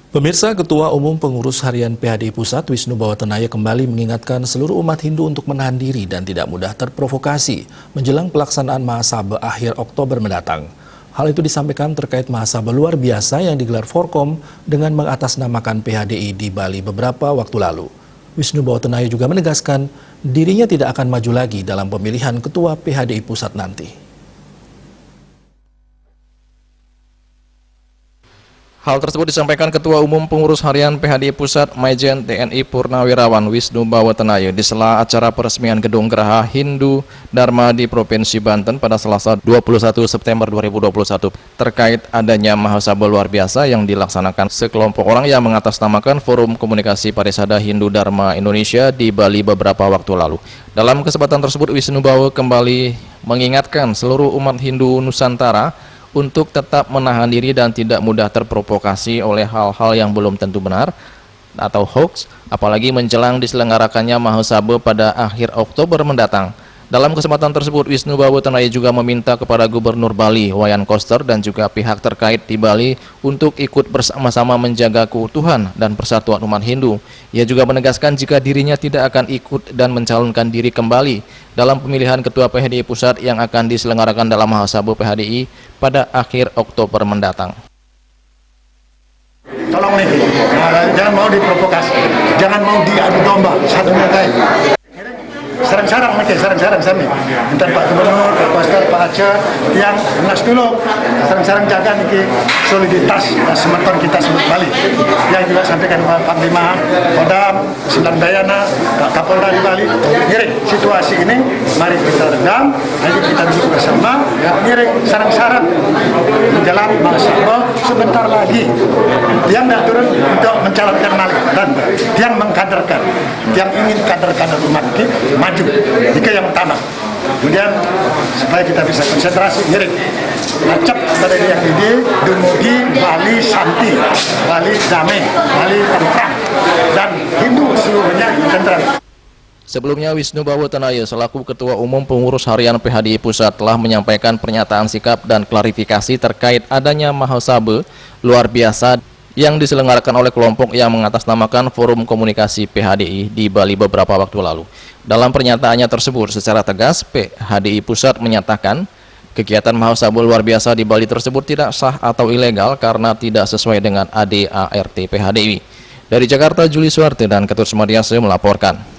Pemirsa, Ketua Umum Pengurus Harian PHDI Pusat Wisnu Bawatenaya kembali mengingatkan seluruh umat Hindu untuk menahan diri dan tidak mudah terprovokasi menjelang pelaksanaan Mahasabha akhir Oktober mendatang. Hal itu disampaikan terkait Mahasabha luar biasa yang digelar Forkom dengan mengatasnamakan PHDI di Bali beberapa waktu lalu. Wisnu Bawatenaya juga menegaskan dirinya tidak akan maju lagi dalam pemilihan Ketua PHDI Pusat nanti. Hal tersebut disampaikan Ketua Umum Pengurus Harian PHDI Pusat Majen TNI Purnawirawan Wisnu Bawatenaya di sela acara peresmian Gedung Geraha Hindu Dharma di Provinsi Banten pada Selasa 21 September 2021 terkait adanya Mahasabha luar biasa yang dilaksanakan sekelompok orang yang mengatasnamakan Forum Komunikasi Parisada Hindu Dharma Indonesia di Bali beberapa waktu lalu. Dalam kesempatan tersebut, Wisnu Bawa kembali mengingatkan seluruh umat Hindu Nusantara untuk tetap menahan diri dan tidak mudah terprovokasi oleh hal-hal yang belum tentu benar atau hoax, apalagi menjelang diselenggarakannya Mahasabha pada akhir Oktober mendatang. Dalam kesempatan tersebut, Wisnu Bawatenaya juga meminta kepada Gubernur Bali, Wayan Koster, dan juga pihak terkait di Bali untuk ikut bersama-sama menjaga keutuhan dan persatuan umat Hindu. Ia juga menegaskan jika dirinya tidak akan ikut dan mencalonkan diri kembali dalam pemilihan Ketua PHDI Pusat yang akan diselenggarakan dalam Mahasabha PHDI pada akhir Oktober mendatang. Tolong nih, jangan mau diprovokasi, jangan mau diadu domba satu dengan lain. Sarang-sarang sami. Minta Pak Gubernur, Pak Koster, Pak Aceh yang nas dulu. Sarang-sarang jaga nih soliditas semeton kita sebut Bali. Yang juga sampaikan Pak Panglima, Kodam, Sembilan Dayana, Pak Kapolda di Bali. Ngiring situasi ini, mari kita redam, ayo kita duduk bersama. Ngiring sarang-sarang menjelang Mahasabha sebentar lagi. Yang tidak turun untuk mencalonkan Malik dan yang mengkaderkan, yang ingin kader-kader umat kita maju, itu yang utama. Kemudian supaya kita bisa konsentrasi, ngiring ngacap pada yang ini, dumugi Bali Santi, Bali damai, Bali tentram, dan Hindu seluruhnya tentram. Sebelumnya, Wisnu Bawatenaya selaku Ketua Umum Pengurus Harian PHDI Pusat telah menyampaikan pernyataan sikap dan klarifikasi terkait adanya Mahasabha luar biasa yang diselenggarakan oleh kelompok yang mengatasnamakan Forum Komunikasi PHDI di Bali beberapa waktu lalu. Dalam pernyataannya tersebut, secara tegas PHDI Pusat menyatakan kegiatan Mahasabha luar biasa di Bali tersebut tidak sah atau ilegal karena tidak sesuai dengan ADART PHDI. Dari Jakarta, Juli Suwarte dan Ketut Semadiase melaporkan.